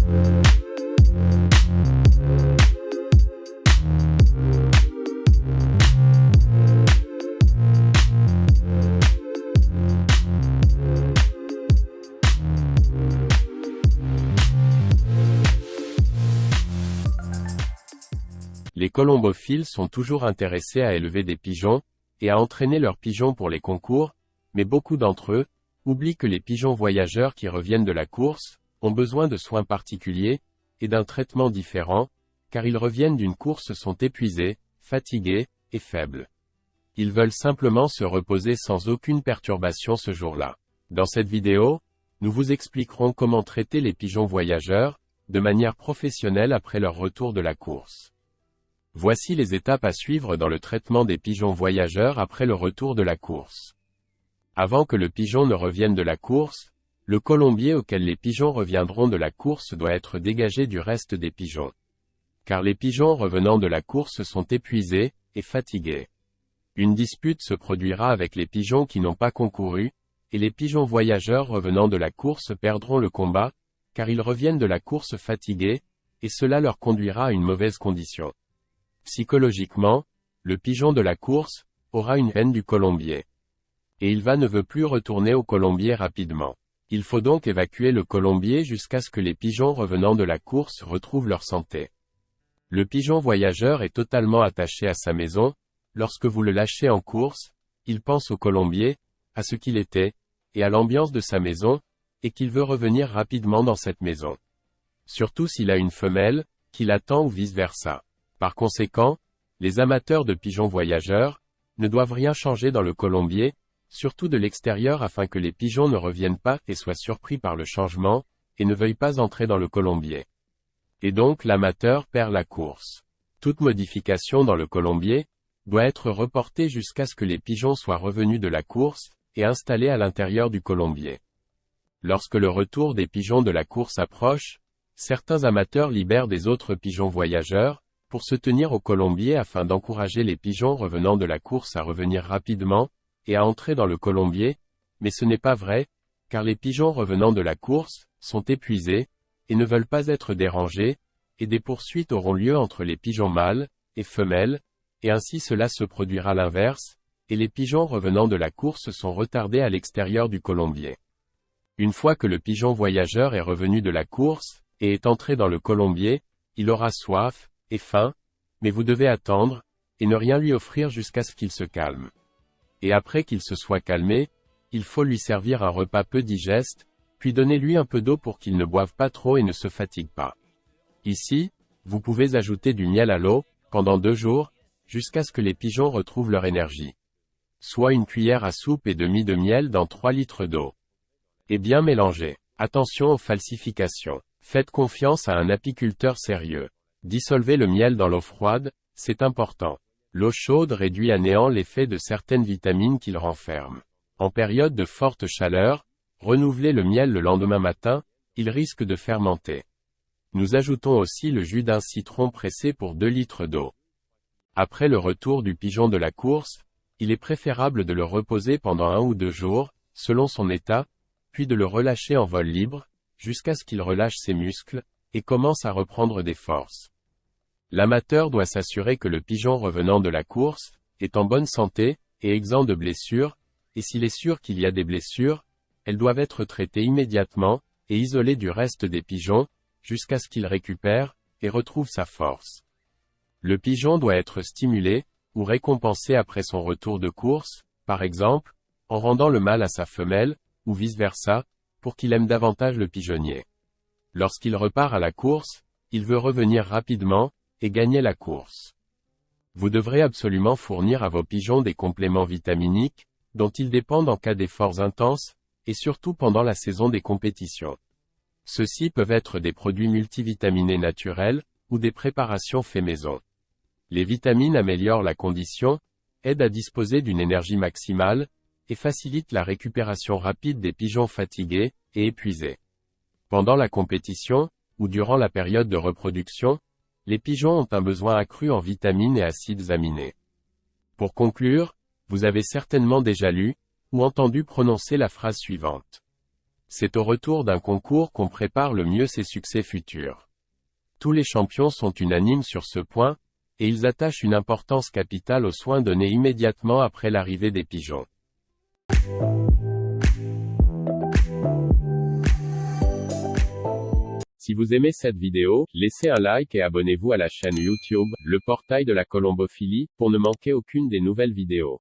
Les colombophiles sont toujours intéressés à élever des pigeons, et à entraîner leurs pigeons pour les concours, mais beaucoup d'entre eux oublient que les pigeons voyageurs qui reviennent de la course ont besoin de soins particuliers, et d'un traitement différent, car ils reviennent d'une course sont épuisés, fatigués, et faibles. Ils veulent simplement se reposer sans aucune perturbation ce jour-là. Dans cette vidéo, nous vous expliquerons comment traiter les pigeons voyageurs, de manière professionnelle après leur retour de la course. Voici les étapes à suivre dans le traitement des pigeons voyageurs après le retour de la course. Avant que le pigeon ne revienne de la course, le colombier auquel les pigeons reviendront de la course doit être dégagé du reste des pigeons. Car les pigeons revenant de la course sont épuisés et fatigués. Une dispute se produira avec les pigeons qui n'ont pas concouru, et les pigeons voyageurs revenant de la course perdront le combat, car ils reviennent de la course fatigués, et cela leur conduira à une mauvaise condition. Psychologiquement, le pigeon de la course aura une haine du colombier. Et il ne veut plus retourner au colombier rapidement. Il faut donc évacuer le colombier jusqu'à ce que les pigeons revenant de la course retrouvent leur santé. Le pigeon voyageur est totalement attaché à sa maison. Lorsque vous le lâchez en course, il pense au colombier, à ce qu'il était, et à l'ambiance de sa maison, et qu'il veut revenir rapidement dans cette maison. Surtout s'il a une femelle, qui l'attend ou vice-versa. Par conséquent, les amateurs de pigeons voyageurs ne doivent rien changer dans le colombier, surtout de l'extérieur afin que les pigeons ne reviennent pas et soient surpris par le changement, et ne veuillent pas entrer dans le colombier. Et donc l'amateur perd la course. Toute modification dans le colombier doit être reportée jusqu'à ce que les pigeons soient revenus de la course, et installés à l'intérieur du colombier. Lorsque le retour des pigeons de la course approche, certains amateurs libèrent des autres pigeons voyageurs, pour se tenir au colombier afin d'encourager les pigeons revenant de la course à revenir rapidement, et à entrer dans le colombier, mais ce n'est pas vrai, car les pigeons revenant de la course sont épuisés, et ne veulent pas être dérangés, et des poursuites auront lieu entre les pigeons mâles et femelles, et ainsi cela se produira l'inverse, et les pigeons revenant de la course sont retardés à l'extérieur du colombier. Une fois que le pigeon voyageur est revenu de la course, et est entré dans le colombier, il aura soif, et faim, mais vous devez attendre, et ne rien lui offrir jusqu'à ce qu'il se calme. Et après qu'il se soit calmé, il faut lui servir un repas peu digeste, puis donnez-lui un peu d'eau pour qu'il ne boive pas trop et ne se fatigue pas. Ici, vous pouvez ajouter du miel à l'eau, pendant 2 jours, jusqu'à ce que les pigeons retrouvent leur énergie. Soit une cuillère à soupe et demie de miel dans 3 litres d'eau. Et bien mélanger. Attention aux falsifications. Faites confiance à un apiculteur sérieux. Dissolvez le miel dans l'eau froide, c'est important. L'eau chaude réduit à néant l'effet de certaines vitamines qu'il renferme. En période de forte chaleur, renouvelez le miel le lendemain matin, il risque de fermenter. Nous ajoutons aussi le jus d'un citron pressé pour 2 litres d'eau. Après le retour du pigeon de la course, il est préférable de le reposer pendant 1 ou 2 jours, selon son état, puis de le relâcher en vol libre, jusqu'à ce qu'il relâche ses muscles, et commence à reprendre des forces. L'amateur doit s'assurer que le pigeon revenant de la course est en bonne santé, et exempt de blessures, et s'il est sûr qu'il y a des blessures, elles doivent être traitées immédiatement, et isolées du reste des pigeons, jusqu'à ce qu'il récupère, et retrouve sa force. Le pigeon doit être stimulé, ou récompensé après son retour de course, par exemple, en rendant le mâle à sa femelle, ou vice-versa, pour qu'il aime davantage le pigeonnier. Lorsqu'il repart à la course, il veut revenir rapidement, et gagner la course. Vous devrez absolument fournir à vos pigeons des compléments vitaminiques, dont ils dépendent en cas d'efforts intenses, et surtout pendant la saison des compétitions. Ceux-ci peuvent être des produits multivitaminés naturels, ou des préparations fait maison. Les vitamines améliorent la condition, aident à disposer d'une énergie maximale, et facilitent la récupération rapide des pigeons fatigués et épuisés. Pendant la compétition, ou durant la période de reproduction, les pigeons ont un besoin accru en vitamines et acides aminés. Pour conclure, vous avez certainement déjà lu, ou entendu prononcer la phrase suivante. C'est au retour d'un concours qu'on prépare le mieux ses succès futurs. Tous les champions sont unanimes sur ce point, et ils attachent une importance capitale aux soins donnés immédiatement après l'arrivée des pigeons. Si vous aimez cette vidéo, laissez un like et abonnez-vous à la chaîne YouTube, Le Portail de la Colombophilie, pour ne manquer aucune des nouvelles vidéos.